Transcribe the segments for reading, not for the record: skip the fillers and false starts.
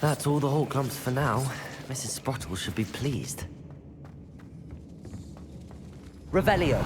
That's all the Hawk lumps for now. Mrs. Sprottle should be pleased. Revelio.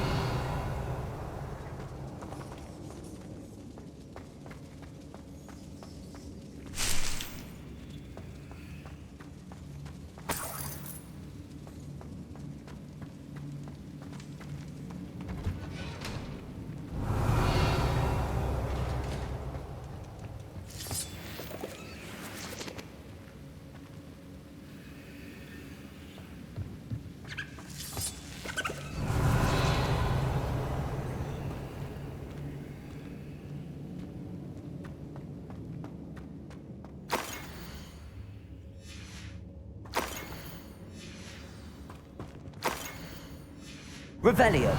Revelio.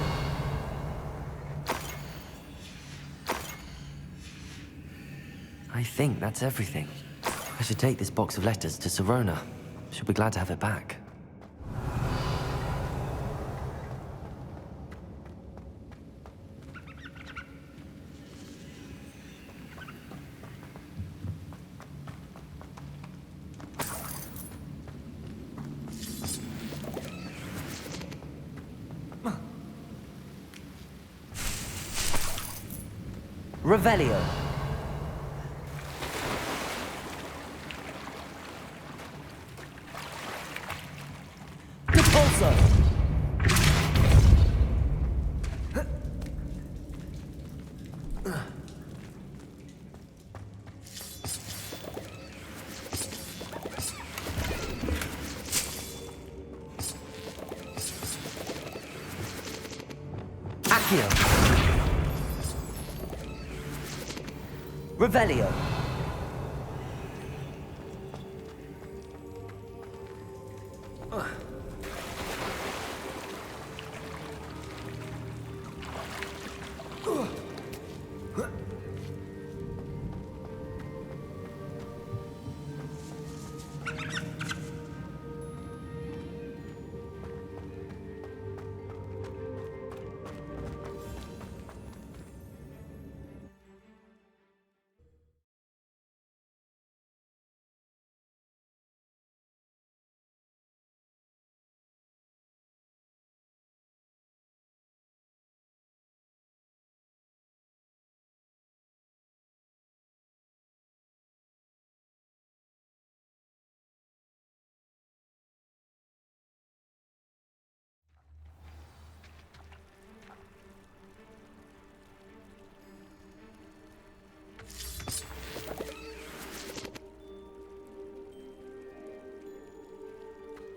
I think that's everything. I should take this box of letters to Sirona. She'll be glad to have it back. Revelio. Repulsor. Accio. Revelio.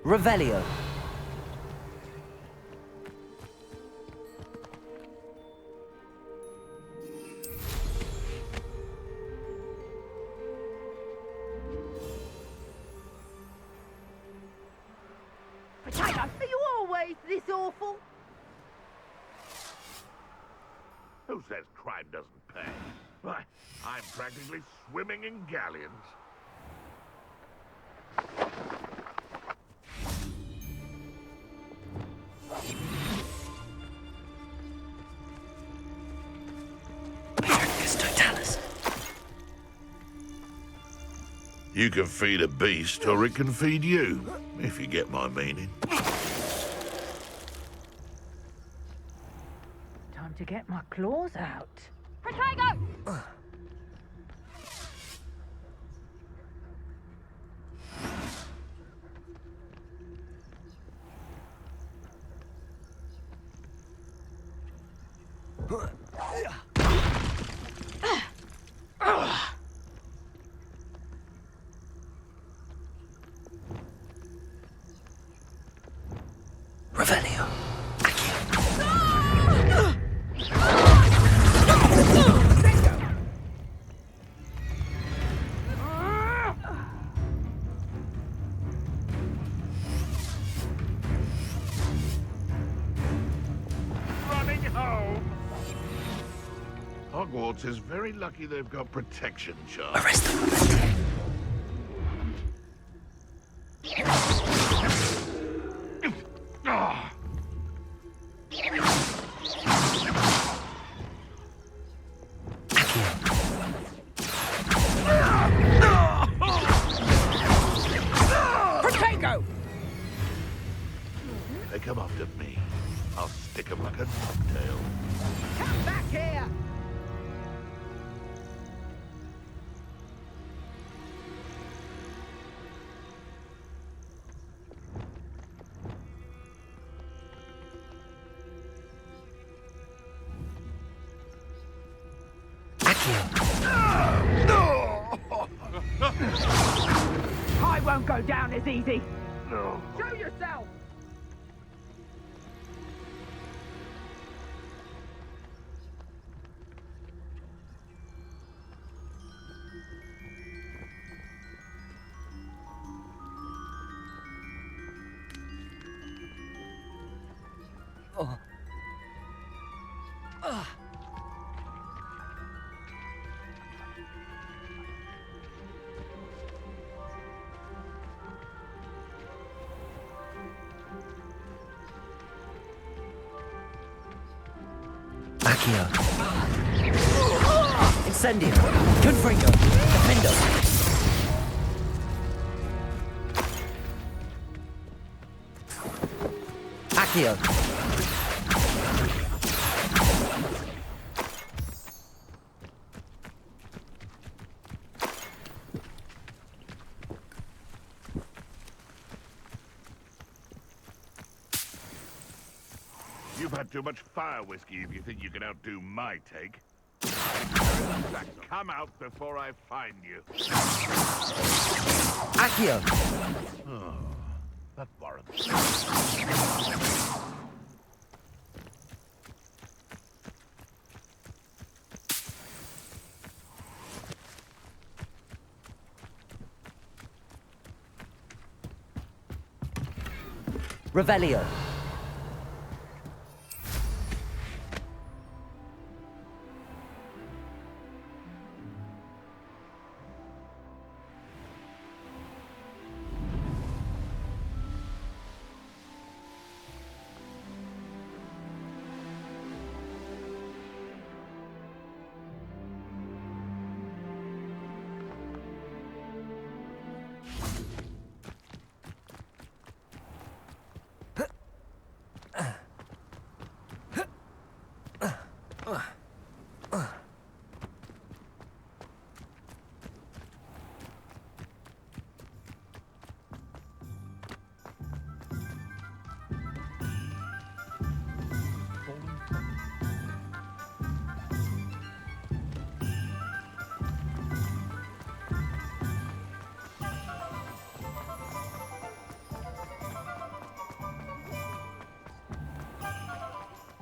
Revelio. Potato, are you always this awful? Who says crime doesn't pay? Why, I'm practically swimming in galleons. You can feed a beast, or it can feed you, if you get my meaning. Time to get my claws out. Potato! Revelio. Running home. Hogwarts is very lucky they've got protection charms. Arrest them. tale. Come back here! I won't go down as easy. Show yourself! Accio. Incendio. Confringo. Defendo. Accio. You've had too much fire whiskey if you think you can outdo my take. Come out before I find you. Accio. Oh, that warrants. Revelio.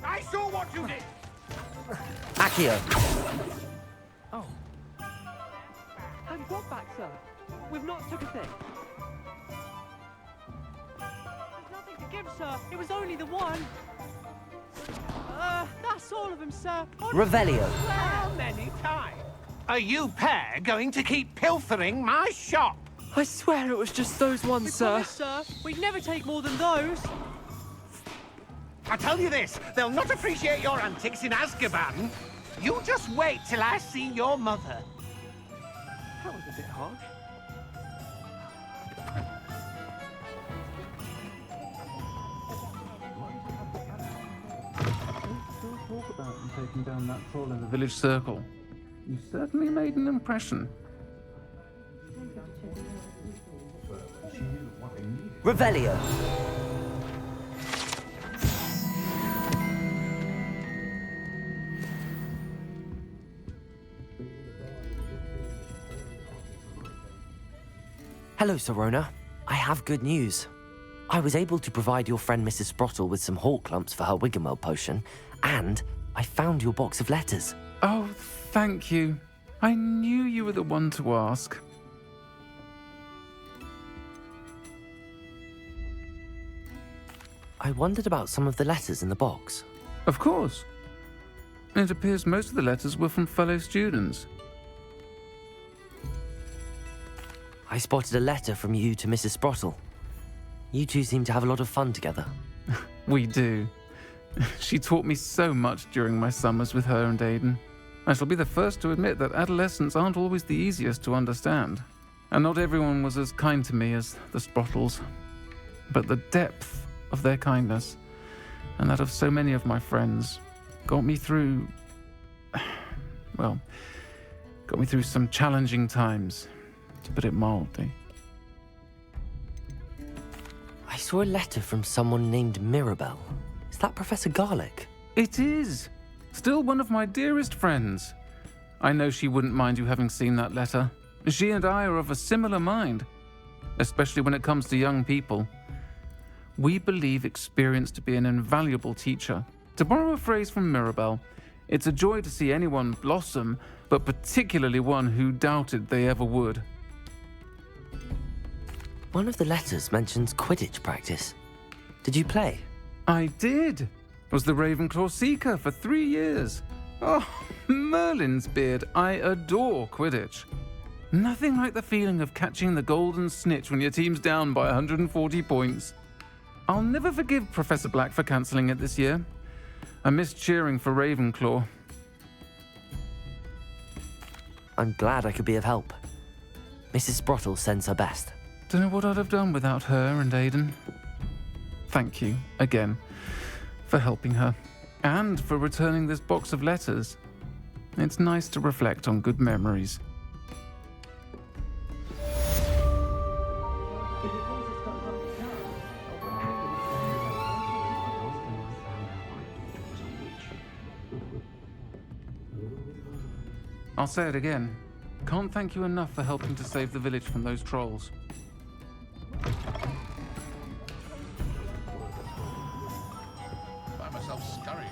I saw what you did! Accio. Oh. Have you got back, sir? We've not took a thing. There's nothing to give, sir. It was only the one. That's all of them, sir. Revelio. How many times are you pair going to keep pilfering my shop? I swear it was just those ones, sir. Promise, sir. We'd never take more than those. I tell you this, they'll not appreciate your antics in Azkaban. You just wait till I see your mother. That was a bit harsh. Still talk about them taking down that troll in the village circle. You certainly made an impression. Revelio. Hello, Sirona. I have good news. I was able to provide your friend Mrs. Sprottle with some hawk lumps for her Wiggenweld potion, and I found your box of letters. Oh, thank you. I knew you were the one to ask. I wondered about some of the letters in the box. Of course. It appears most of the letters were from fellow students. I spotted a letter from you to Mrs. Sprottle. You two seem to have a lot of fun together. We do. She taught me so much during my summers with her and Aidan. I shall be the first to admit that adolescents aren't always the easiest to understand. And not everyone was as kind to me as the Sprottles. But the depth of their kindness, and that of so many of my friends, got me through... well, got me through some challenging times, to put it mildly. I saw a letter from someone named Mirabelle. Is that Professor Garlick? It is! Still one of my dearest friends. I know she wouldn't mind you having seen that letter. She and I are of a similar mind, especially when it comes to young people. We believe experience to be an invaluable teacher. To borrow a phrase from Mirabelle, it's a joy to see anyone blossom, but particularly one who doubted they ever would. One of the letters mentions Quidditch practice. Did you play? I did. Was the Ravenclaw Seeker for 3 years. Oh, Merlin's beard, I adore Quidditch. Nothing like the feeling of catching the golden snitch when your team's down by 140 points. I'll never forgive Professor Black for cancelling it this year. I missed cheering for Ravenclaw. I'm glad I could be of help. Mrs. Sprottle sends her best. Don't know what I'd have done without her and Aidan. Thank you, again, for helping her, and for returning this box of letters. It's nice to reflect on good memories. I'll say it again. Can't thank you enough for helping to save the village from those trolls. Find myself scurrying.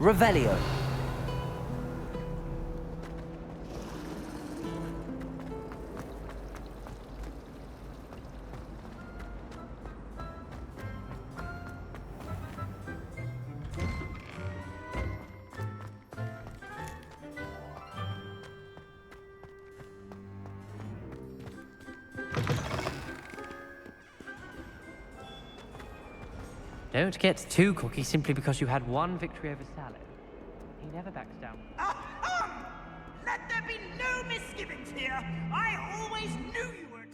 Revelio. Don't get too cocky simply because you had one victory over Salad. He never backs down. Aha! Let there be no misgivings here. I always knew you were.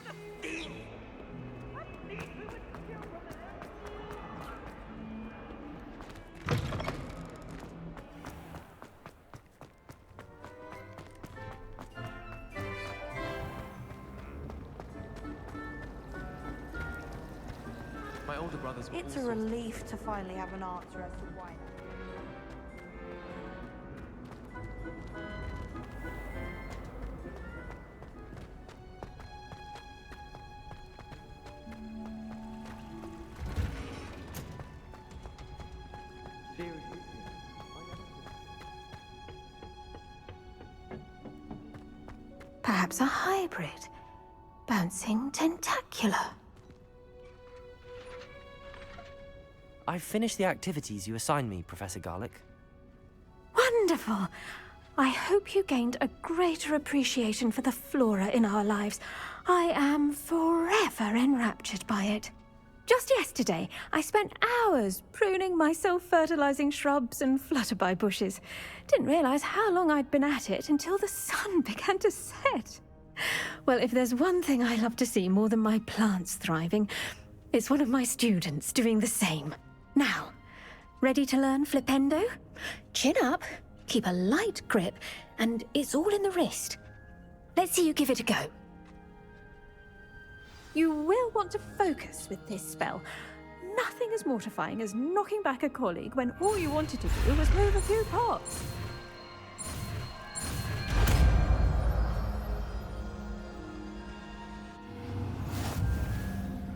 The thief! A thief who would steal from the My older brothers were It's a all sorts- relief to finally have an answer as to why. Fear of you. perhaps a hybrid. Bouncing tentacular. I've finished the activities you assigned me, Professor Garlick. Wonderful! I hope you gained a greater appreciation for the flora in our lives. I am forever enraptured by it. Just yesterday, I spent hours pruning my self-fertilizing shrubs and flutterby bushes. Didn't realize how long I'd been at it until the sun began to set. Well, if there's one thing I love to see more than my plants thriving, it's one of my students doing the same. Now, ready to learn flipendo? Chin up, keep a light grip, and it's all in the wrist. Let's see you give it a go. You will want to focus with this spell. Nothing as mortifying as knocking back a colleague when all you wanted to do was move a few pots.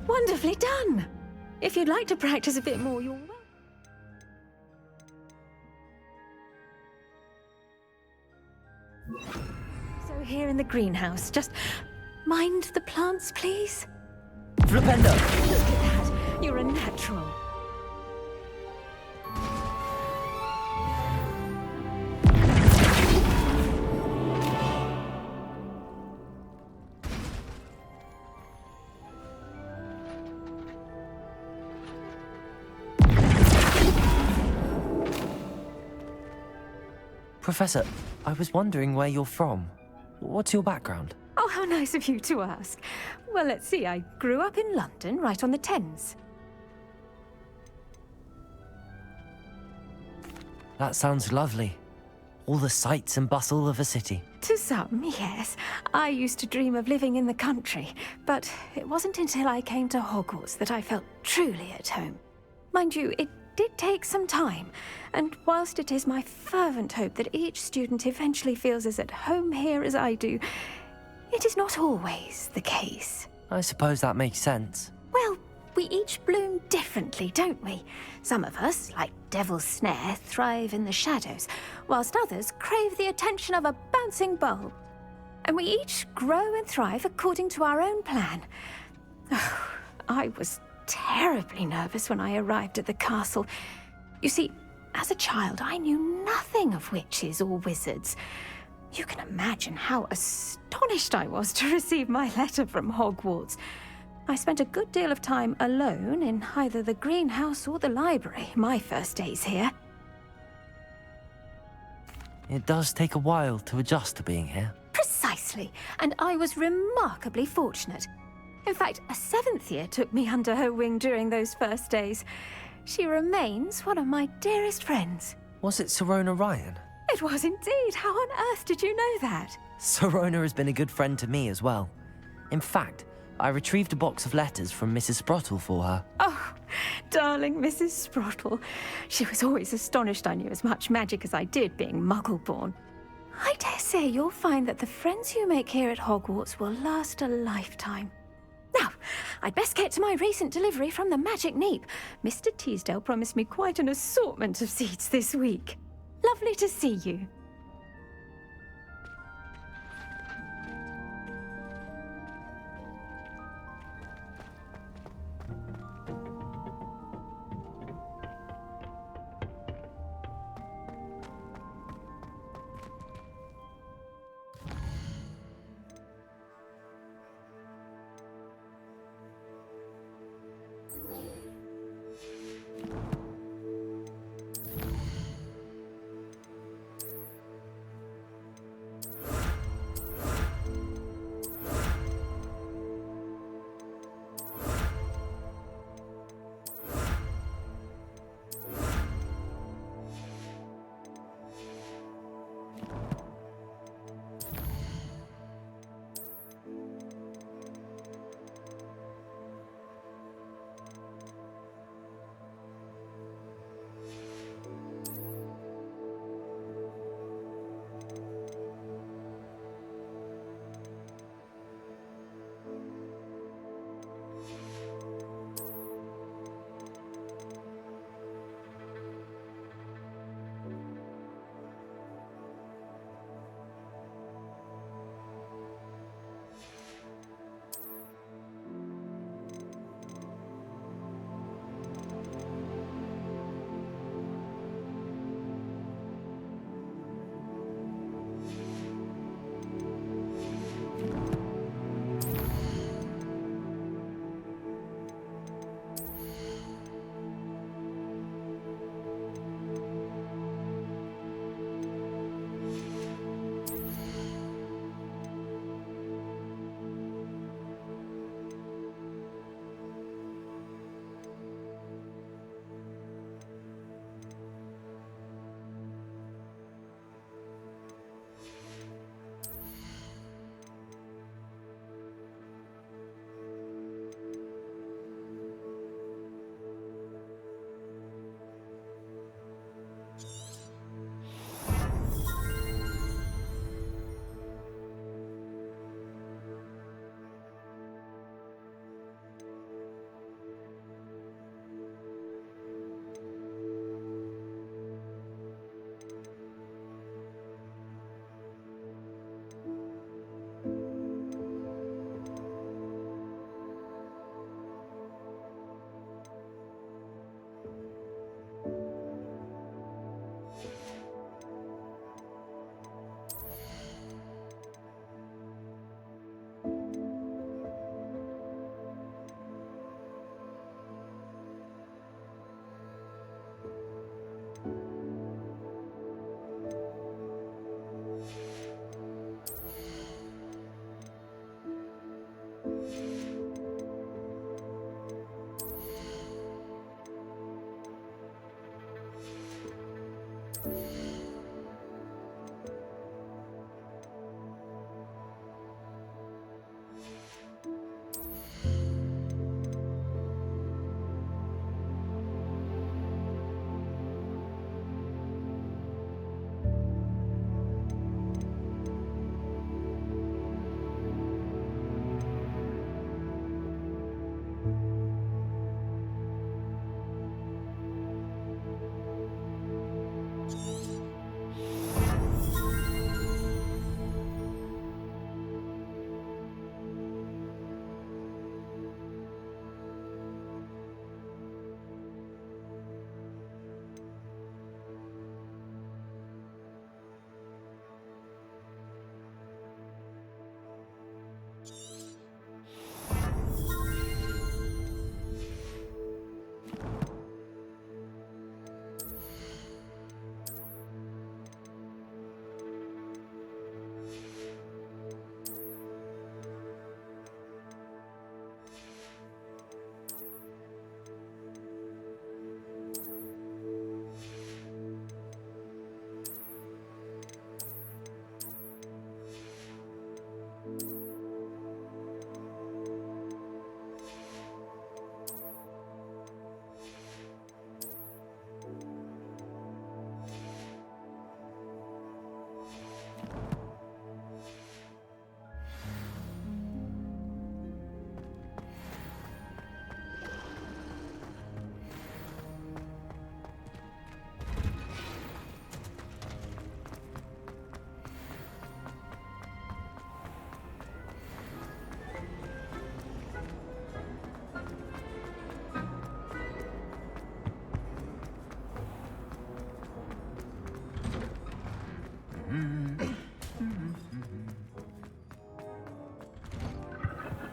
Wonderfully done! If you'd like to practice a bit more, you're welcome. So here in the greenhouse, just mind the plants, please. Flipendo! Look at that. You're a natural. Professor, I was wondering where you're from. What's your background? Oh, how nice of you to ask. Well, let's see. I grew up in London, right on the Thames. That sounds lovely. All the sights and bustle of a city. To some, yes. I used to dream of living in the country, but it wasn't until I came to Hogwarts that I felt truly at home. Mind you, it did take some time, and whilst it is my fervent hope that each student eventually feels as at home here as I do, it is not always the case. I suppose that makes sense. Well, we each bloom differently, don't we? Some of us, like Devil's Snare, thrive in the shadows, whilst others crave the attention of a bouncing bulb. And we each grow and thrive according to our own plan. Oh, I was terribly nervous when I arrived at the castle. You see, as a child, I knew nothing of witches or wizards. You can imagine how astonished I was to receive my letter from Hogwarts. I spent a good deal of time alone in either the greenhouse or the library my first days here. It does take a while to adjust to being here. Precisely, and I was remarkably fortunate. In fact, a 7th year took me under her wing during those first days. She remains one of my dearest friends. Was it Serona Ryan? It was indeed. How on earth did you know that? Serona has been a good friend to me as well. In fact, I retrieved a box of letters from Mrs. Sprottle for her. Oh, darling Mrs. Sprottle. She was always astonished I knew as much magic as I did, being Muggle-born. I dare say you'll find that the friends you make here at Hogwarts will last a lifetime. Now, I'd best get to my recent delivery from the Magic Neep. Mr. Teasdale promised me quite an assortment of seeds this week. Lovely to see you.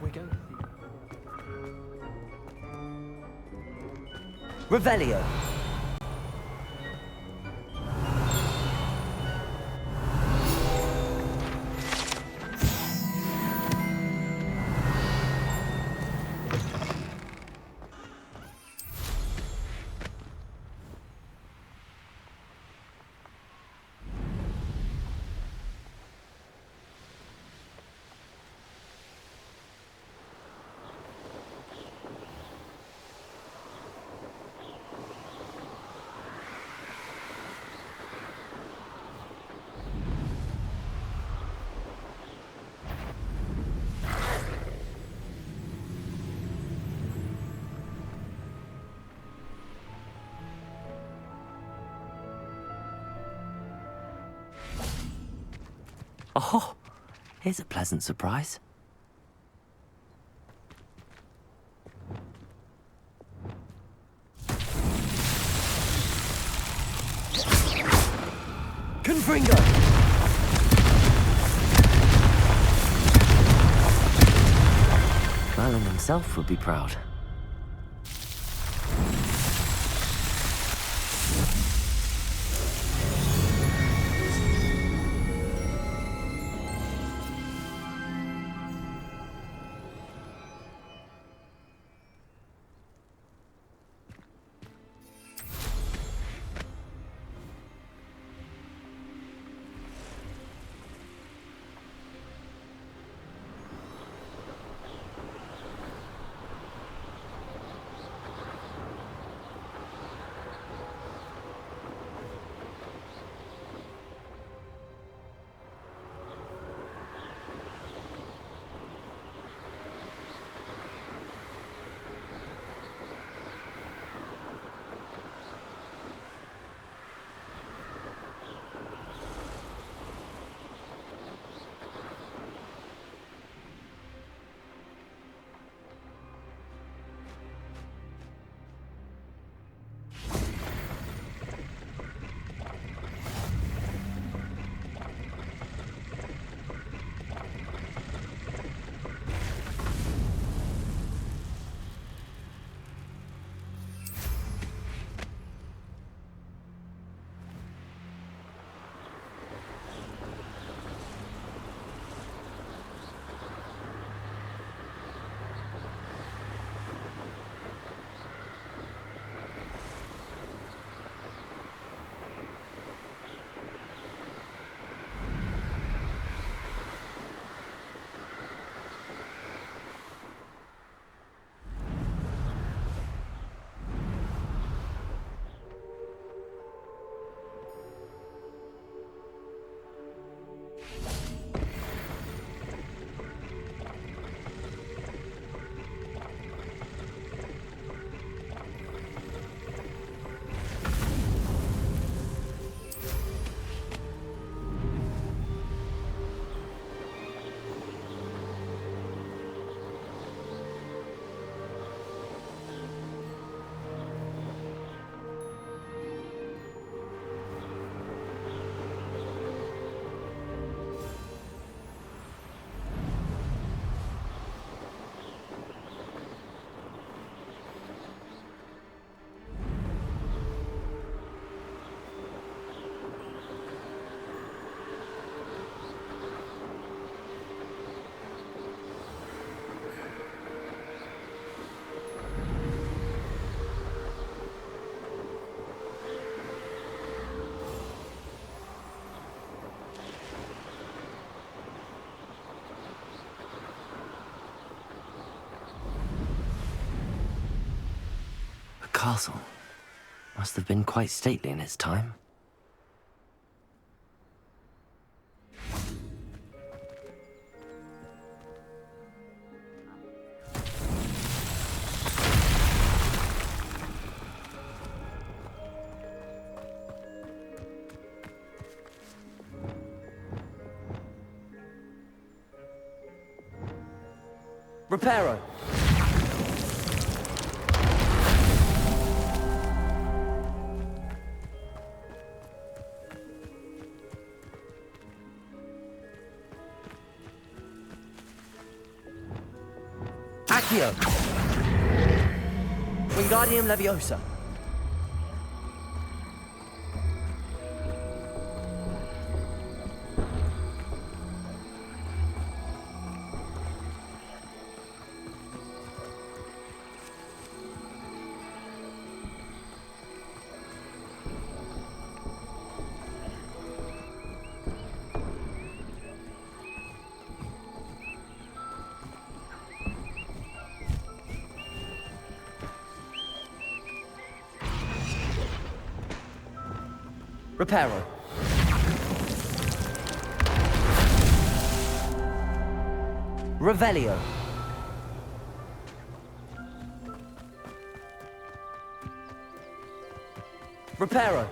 We're going to see. Revelio. Oh, here's a pleasant surprise. Confringo! Merlin himself would be proud. castle. Must have been quite stately in its time. Reparo! Accio! Wingardium Leviosa! Reparo. Revelio. Reparo.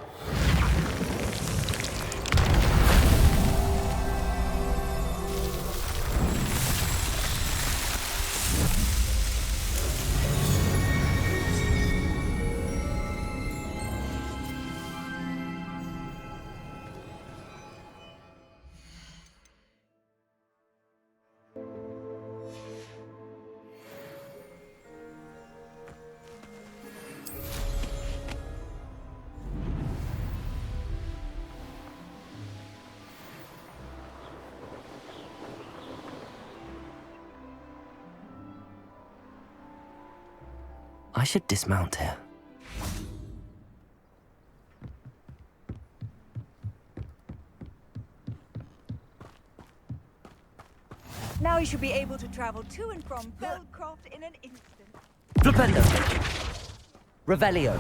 I should dismount here. Now you should be able to travel to and from Feldcroft in an instant. Flipendo. Revelio.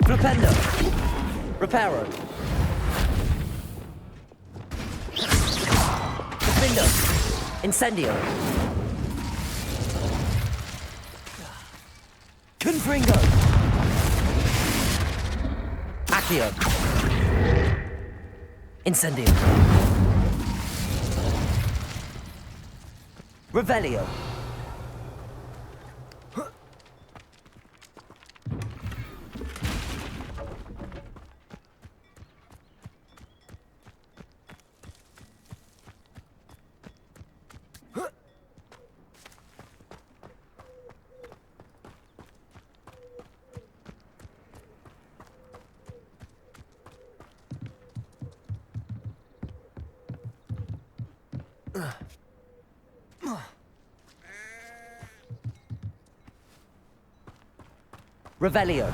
Flipendo. Reparo. Defendo. Incendio. Confringo. Accio. Incendio. Revelio. Revelio.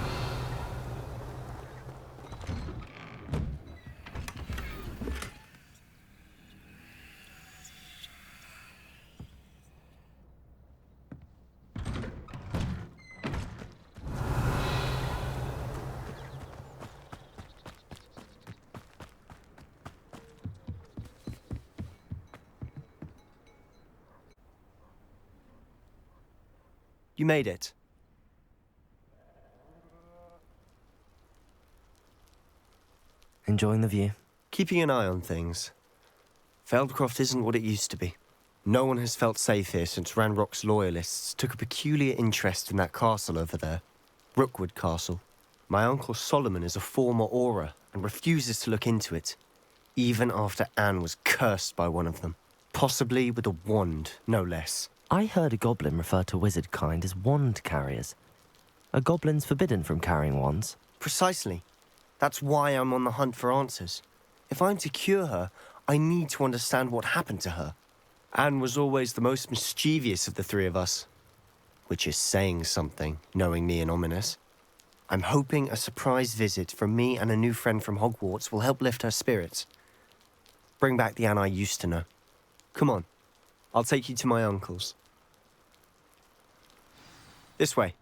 You made it. Enjoying the view? Keeping an eye on things. Feldcroft isn't what it used to be. No one has felt safe here since Ranrock's loyalists took a peculiar interest in that castle over there. Rookwood Castle. My uncle Solomon is a former Auror and refuses to look into it, even after Anne was cursed by one of them. Possibly with a wand, no less. I heard a goblin refer to wizard kind as wand carriers. Are goblins forbidden from carrying wands? Precisely. That's why I'm on the hunt for answers. If I'm to cure her, I need to understand what happened to her. Anne was always the most mischievous of the three of us. Which is saying something, knowing me and Ominous. I'm hoping a surprise visit from me and a new friend from Hogwarts will help lift her spirits. Bring back the Anne I used to know. Come on, I'll take you to my uncle's. This way.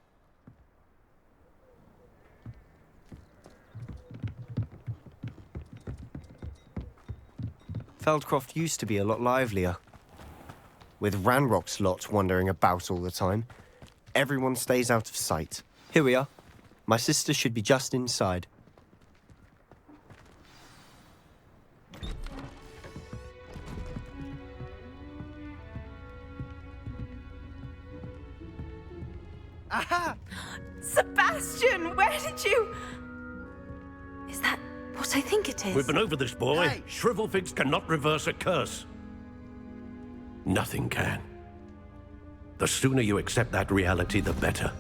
Feldcroft used to be a lot livelier. With Ranrock's lot wandering about all the time, everyone stays out of sight. Here we are. My sister should be just inside. Aha! Sebastian, where did you... Is that what I think it is? We've been over this, boy. Hey. Shrivelfigs cannot reverse a curse. Nothing can. The sooner you accept that reality, the better.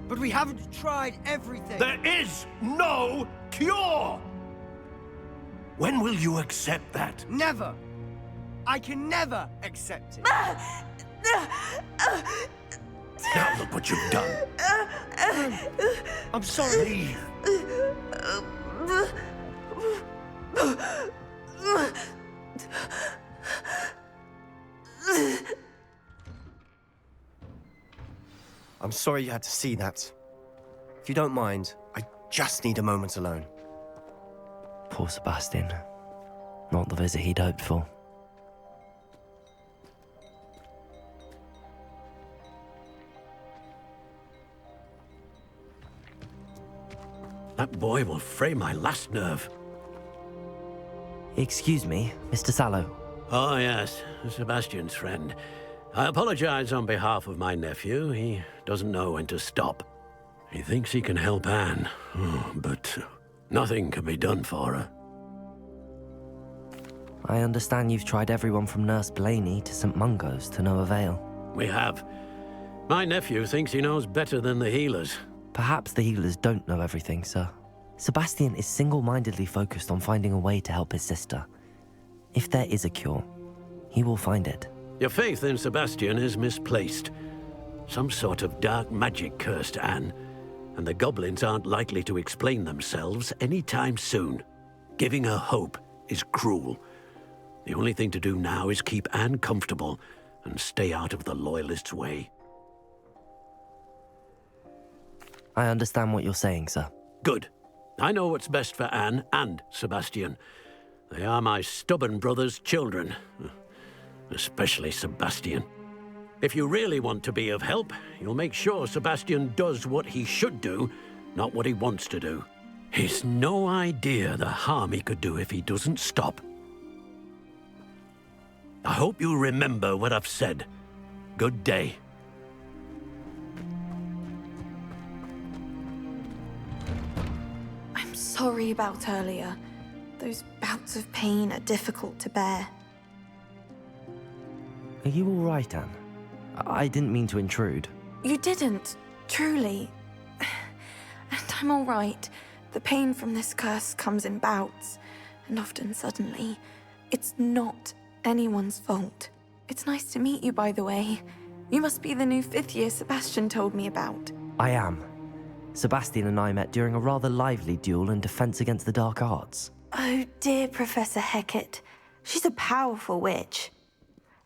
But we haven't tried everything. There is no cure! When will you accept that? Never. I can never accept it. Now look what you've done. I'm sorry. Leave. I'm sorry you had to see that. If you don't mind, I just need a moment alone. Poor Sebastian. Not the visit he'd hoped for. That boy will fray my last nerve. Excuse me, Mr. Sallow. Oh, yes, Sebastian's friend. I apologize on behalf of my nephew. He doesn't know when to stop. He thinks he can help Anne, but nothing can be done for her. I understand you've tried everyone from Nurse Blaney to St. Mungo's to no avail. We have. My nephew thinks he knows better than the healers. Perhaps the healers don't know everything, sir. Sebastian is single-mindedly focused on finding a way to help his sister. If there is a cure, he will find it. Your faith in Sebastian is misplaced. Some sort of dark magic cursed Anne, and the goblins aren't likely to explain themselves anytime soon. Giving her hope is cruel. The only thing to do now is keep Anne comfortable and stay out of the Loyalists' way. I understand what you're saying, sir. Good. I know what's best for Anne and Sebastian. They are my stubborn brother's children. Especially Sebastian. If you really want to be of help, you'll make sure Sebastian does what he should do, not what he wants to do. He's no idea the harm he could do if he doesn't stop. I hope you remember what I've said. Good day. I'm sorry about earlier. Those bouts of pain are difficult to bear. Are you all right, Anne? I didn't mean to intrude. You didn't, truly. And I'm all right. The pain from this curse comes in bouts, and often suddenly. It's not anyone's fault. It's nice to meet you, by the way. You must be the new 5th year Sebastian told me about. I am. Sebastian and I met during a rather lively duel in Defense Against the Dark Arts. Oh, dear Professor Hecat. She's a powerful witch.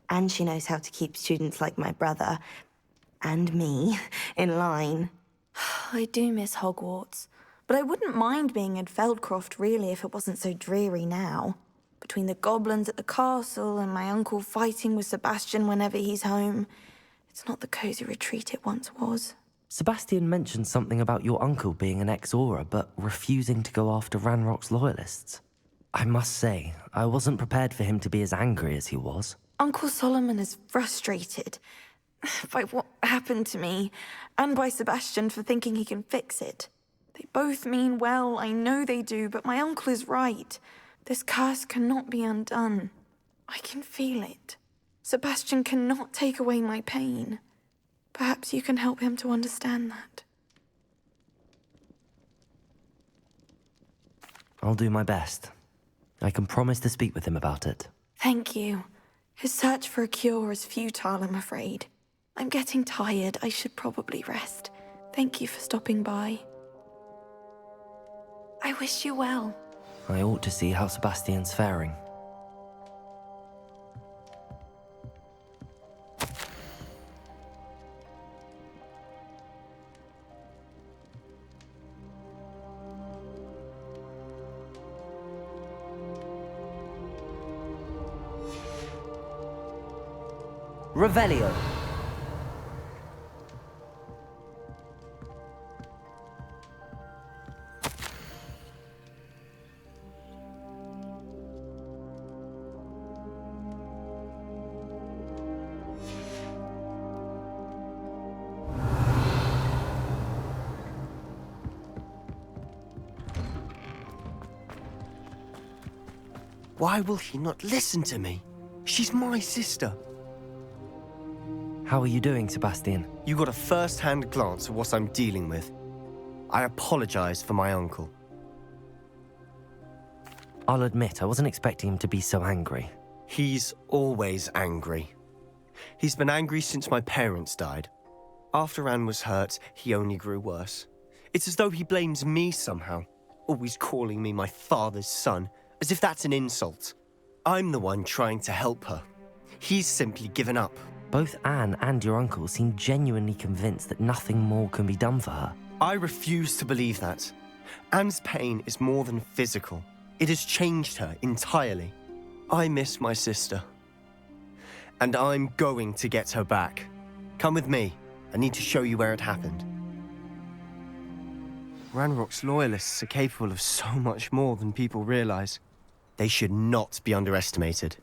And she knows how to keep students like my brother, and me, in line. I do miss Hogwarts, but I wouldn't mind being in Feldcroft, really, if it wasn't so dreary now. Between the goblins at the castle and my uncle fighting with Sebastian whenever he's home, it's not the cozy retreat it once was. Sebastian mentioned something about your uncle being an ex-Auror, but refusing to go after Ranrock's Loyalists. I must say, I wasn't prepared for him to be as angry as he was. Uncle Solomon is frustrated by what happened to me, and by Sebastian for thinking he can fix it. They both mean well, I know they do, but my uncle is right. This curse cannot be undone. I can feel it. Sebastian cannot take away my pain. Perhaps you can help him to understand that. I'll do my best. I can promise to speak with him about it. Thank you. His search for a cure is futile, I'm afraid. I'm getting tired. I should probably rest. Thank you for stopping by. I wish you well. I ought to see how Sebastian's faring. Revelio. Why will he not listen to me? She's my sister. How are you doing, Sebastian? You got a first-hand glance at what I'm dealing with. I apologize for my uncle. I'll admit, I wasn't expecting him to be so angry. He's always angry. He's been angry since my parents died. After Anne was hurt, he only grew worse. It's as though he blames me somehow, always calling me my father's son, as if that's an insult. I'm the one trying to help her. He's simply given up. Both Anne and your uncle seem genuinely convinced that nothing more can be done for her. I refuse to believe that. Anne's pain is more than physical. It has changed her entirely. I miss my sister. And I'm going to get her back. Come with me. I need to show you where it happened. Ranrock's loyalists are capable of so much more than people realize. They should not be underestimated.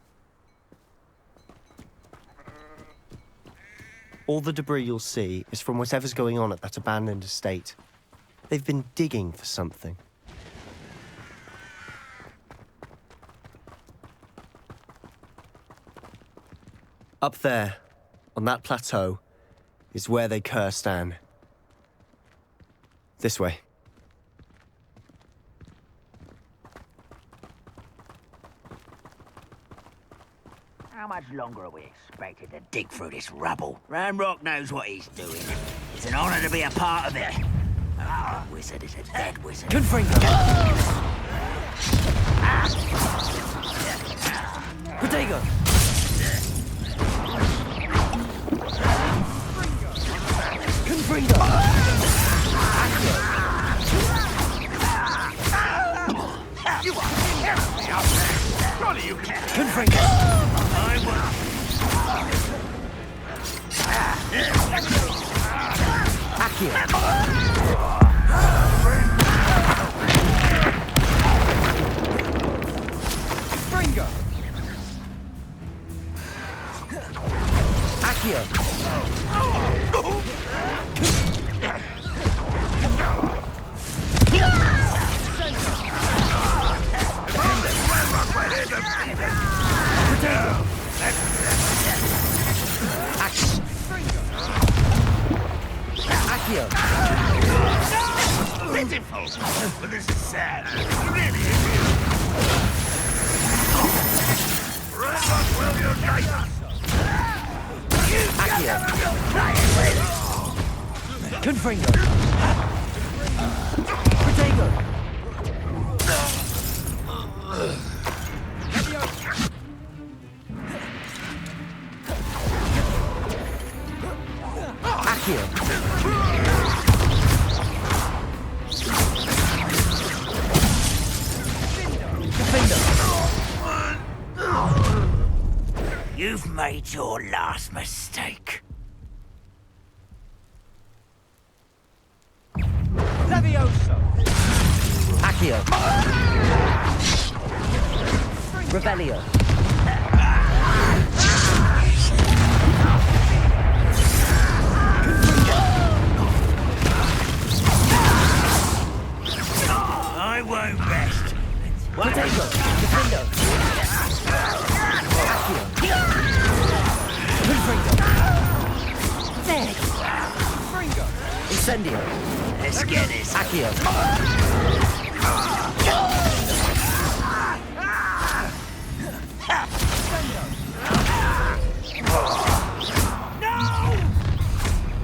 All the debris you'll see is from whatever's going on at that abandoned estate. They've been digging for something. Up there, on that plateau, is where they cursed Anne. This way. How much longer are we expected to dig through this rubble? Ranrock knows what he's doing. It's an honor to be a part of it. A wizard is a dead wizard. Confringo! Protego! Confringo! You are killing me out there! Surely you can... Confringo! Bringo! Accio! Accio! Pitiful! But this is sad. Really is. Ranrock will unite us! Accio! Confringo! Protego! Accio! You've made your last mistake. Levioso! Accio! Revelio! I won't rest. Protego! Defendo! Incendio. Let's get this. Accio.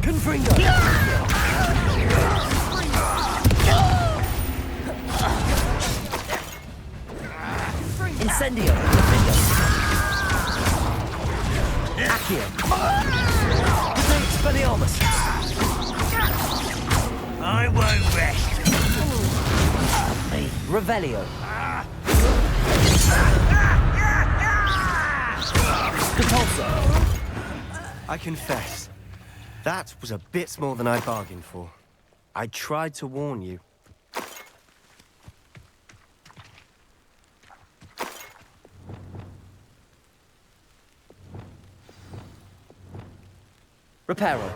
Confringo. Incendio. Accio. Expelliarmus. I won't rest. Revelio. Depulso. I confess, that was a bit more than I bargained for. I tried to warn you. Reparo.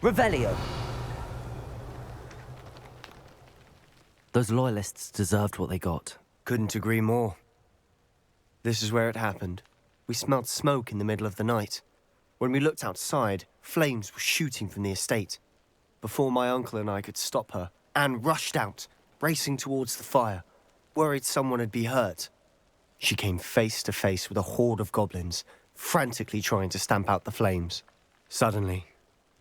Revelio. Those loyalists deserved what they got. Couldn't agree more. This is where it happened. We smelled smoke in the middle of the night. When we looked outside, flames were shooting from the estate. Before my uncle and I could stop her, Anne rushed out, racing towards the fire, worried someone had been hurt. She came face to face with a horde of goblins, frantically trying to stamp out the flames. Suddenly,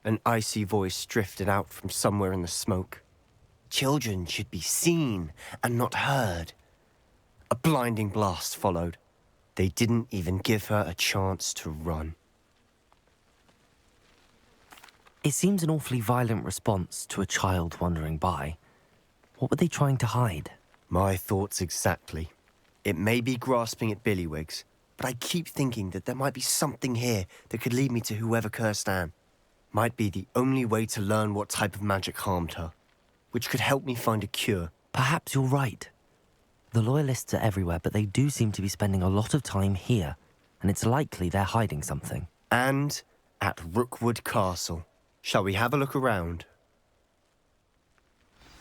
an icy voice drifted out from somewhere in the smoke. Children should be seen and not heard. A blinding blast followed. They didn't even give her a chance to run. It seems an awfully violent response to a child wandering by. What were they trying to hide? My thoughts exactly. It may be grasping at billywhigs, but I keep thinking that there might be something here that could lead me to whoever cursed Anne. Might be the only way to learn what type of magic harmed her, which could help me find a cure. Perhaps you're right. The Loyalists are everywhere, but they do seem to be spending a lot of time here, and it's likely they're hiding something. And at Rookwood Castle. Shall we have a look around?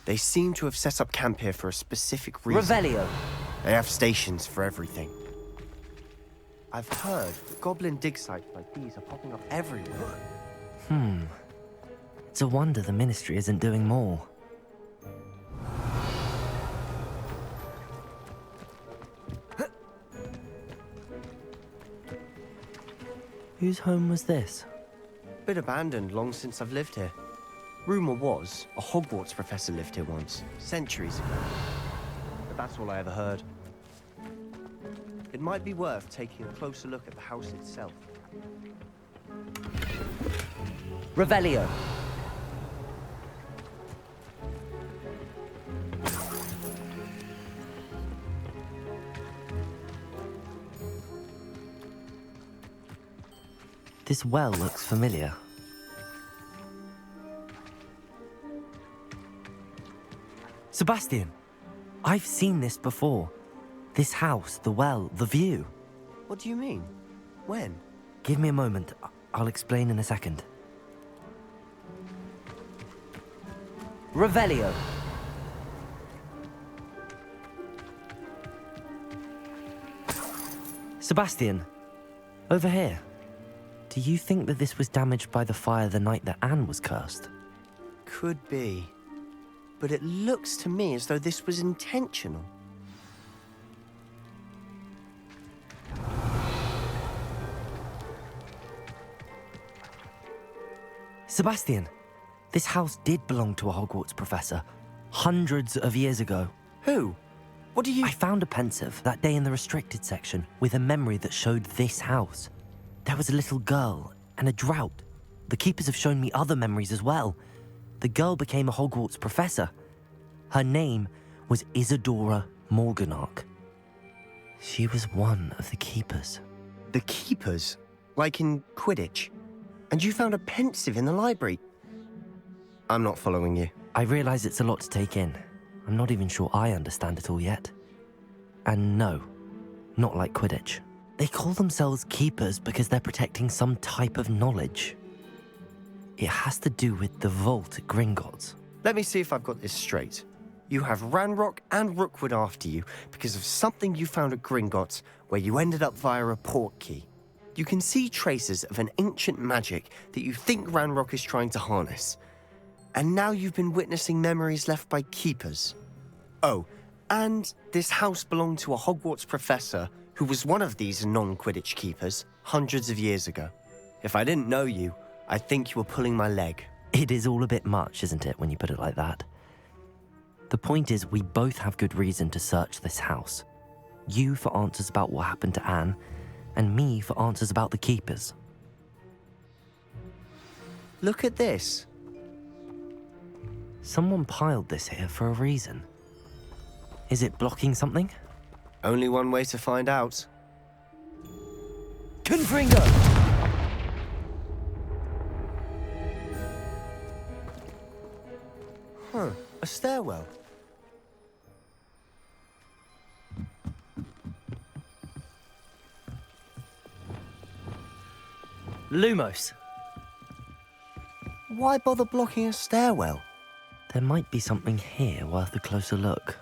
They seem to have set up camp here for a specific reason. Revelio. They have stations for everything. I've heard that goblin dig sites like these are popping up everywhere. It's a wonder the Ministry isn't doing more. Whose home was this? Bit abandoned long since I've lived here. Rumour was a Hogwarts professor lived here once, centuries ago. But that's all I ever heard. It might be worth taking a closer look at the house itself. Revelio. This well looks familiar. Sebastian, I've seen this before. This house, the well, the view. What do you mean? When? Give me a moment. I'll explain in a second. Revelio. Sebastian, over here. Do you think that this was damaged by the fire the night that Anne was cursed? Could be. But it looks to me as though this was intentional. Sebastian, this house did belong to a Hogwarts professor, hundreds of years ago. Who? What do you... I found a pensive that day in the restricted section with a memory that showed this house. There was a little girl and a drought. The keepers have shown me other memories as well. The girl became a Hogwarts professor. Her name was Isadora Morganach. She was one of the keepers. The keepers? Like in Quidditch? And you found a pensive in the library? I'm not following you. I realize it's a lot to take in. I'm not even sure I understand it all yet. And no, not like Quidditch. They call themselves keepers because they're protecting some type of knowledge. It has to do with the vault at Gringotts. Let me see if I've got this straight. You have Ranrock and Rookwood after you because of something you found at Gringotts where you ended up via a port key. You can see traces of an ancient magic that you think Ranrock is trying to harness. And now you've been witnessing memories left by keepers. Oh, and this house belonged to a Hogwarts professor who was one of these non-Quidditch keepers hundreds of years ago. If I didn't know you, I'd think you were pulling my leg. It is all a bit much, isn't it, when you put it like that? The point is, we both have good reason to search this house. You for answers about what happened to Anne, and me for answers about the keepers. Look at this. Someone piled this here for a reason. Is it blocking something? Only one way to find out. Confringo! Huh, a stairwell. Lumos. Why bother blocking a stairwell? There might be something here worth a closer look.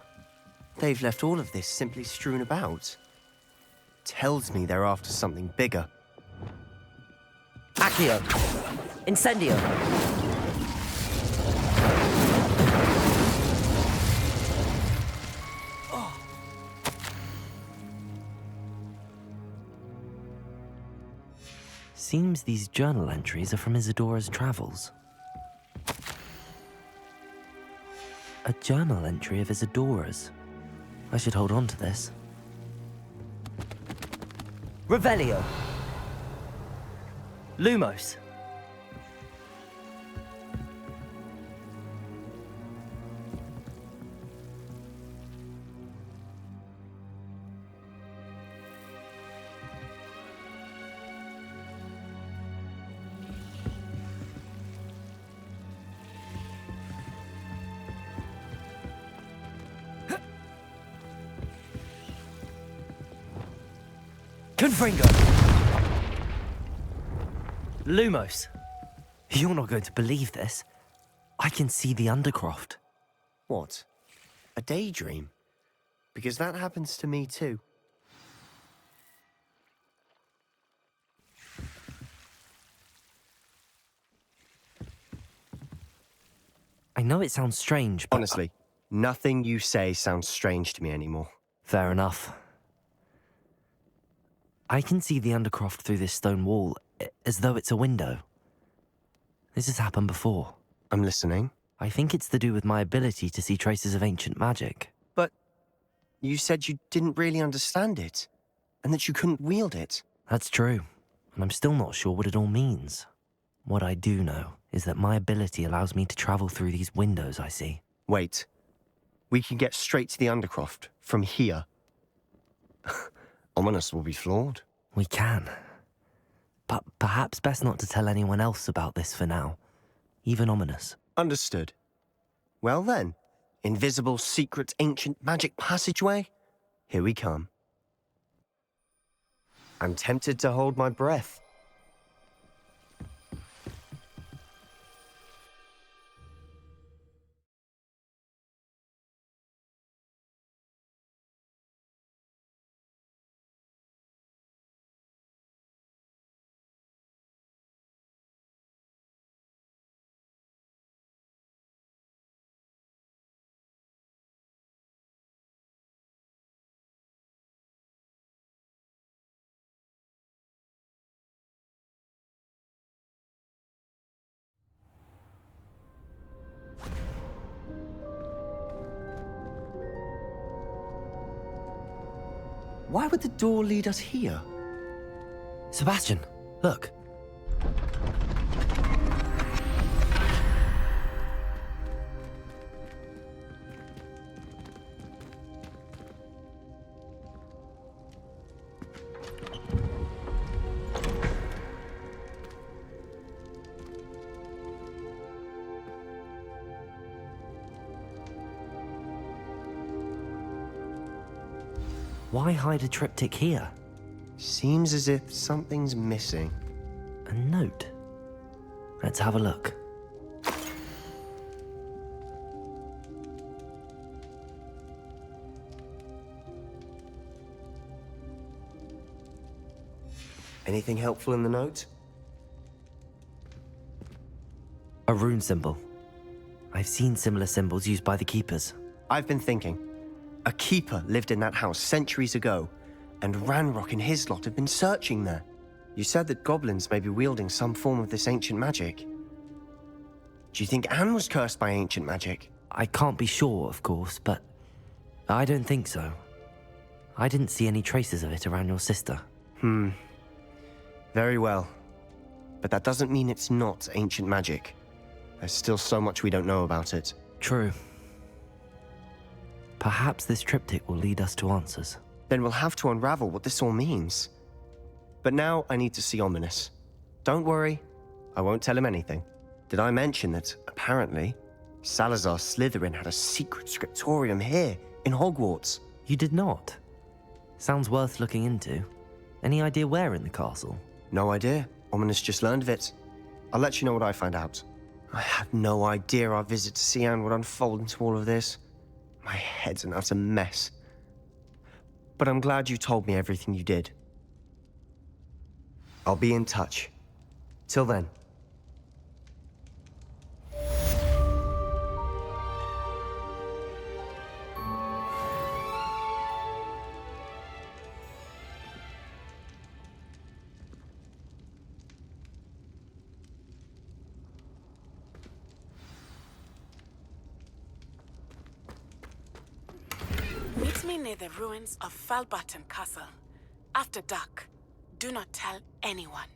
They've left all of this simply strewn about. Tells me they're after something bigger. Accio! Incendio! Seems these journal entries are from Isadora's travels. A journal entry of Isadora's. I should hold on to this. Revelio. Lumos. Confringo! Lumos. You're not going to believe this. I can see the Undercroft. What? A daydream? Because that happens to me too. I know it sounds strange, but... Honestly, nothing you say sounds strange to me anymore. Fair enough. I can see the Undercroft through this stone wall, as though it's a window. This has happened before. I'm listening. I think it's to do with my ability to see traces of ancient magic. But you said you didn't really understand it, and that you couldn't wield it. That's true, and I'm still not sure what it all means. What I do know is that my ability allows me to travel through these windows I see. Wait. We can get straight to the Undercroft from here. Ominous will be flawed. We can. But perhaps best not to tell anyone else about this for now. Even Ominous. Understood. Well then, invisible, secret, ancient magic passageway? Here we come. I'm tempted to hold my breath. Why would the door lead us here? Sebastian, look. Why hide a triptych here? Seems as if something's missing. A note. Let's have a look. Anything helpful in the note? A rune symbol. I've seen similar symbols used by the keepers. I've been thinking. A keeper lived in that house centuries ago, and Ranrock and his lot have been searching there. You said that goblins may be wielding some form of this ancient magic. Do you think Anne was cursed by ancient magic? I can't be sure, of course, but I don't think so. I didn't see any traces of it around your sister. Very well. But that doesn't mean it's not ancient magic. There's still so much we don't know about it. True. Perhaps this triptych will lead us to answers. Then we'll have to unravel what this all means. But now I need to see Ominous. Don't worry, I won't tell him anything. Did I mention that, apparently, Salazar Slytherin had a secret scriptorium here, in Hogwarts? You did not? Sounds worth looking into. Any idea where in the castle? No idea. Ominous just learned of it. I'll let you know what I find out. I had no idea our visit to Cian would unfold into all of this. My head's an utter mess. But I'm glad you told me everything you did. I'll be in touch. Till then. Meet me near the ruins of Falbutton Castle. After dark. Do not tell anyone.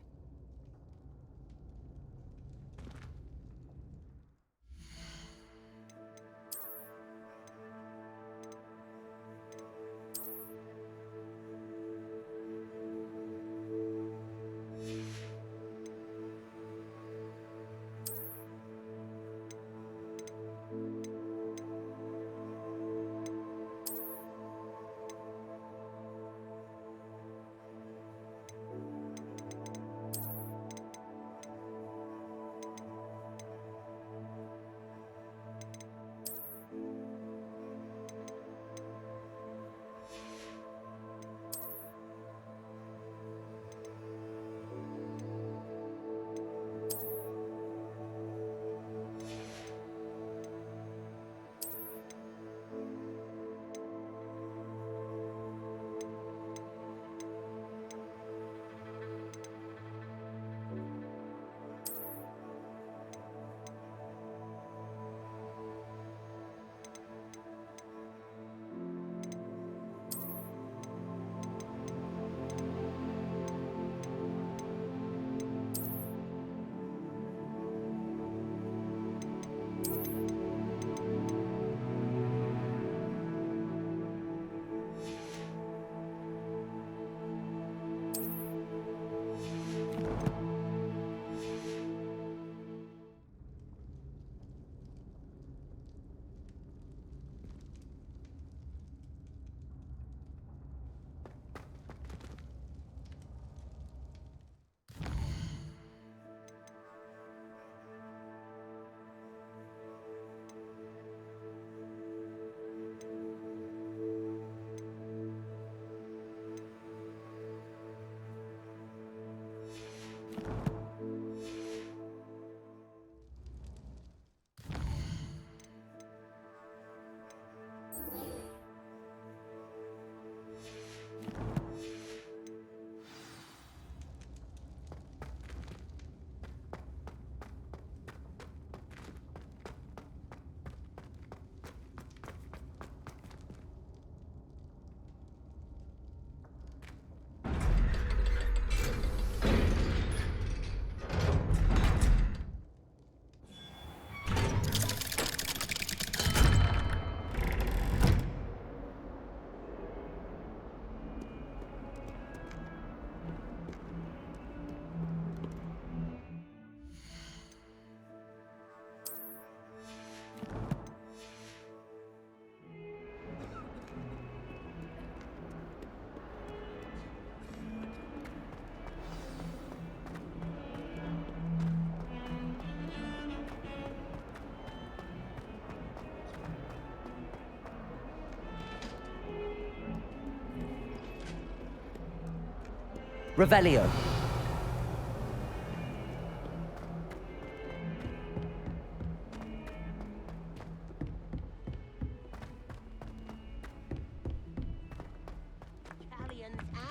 Revelio.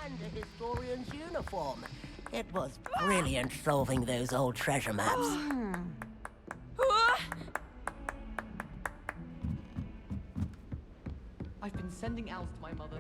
And a historian's uniform. It was brilliant solving those old treasure maps. I've been sending owls to my mother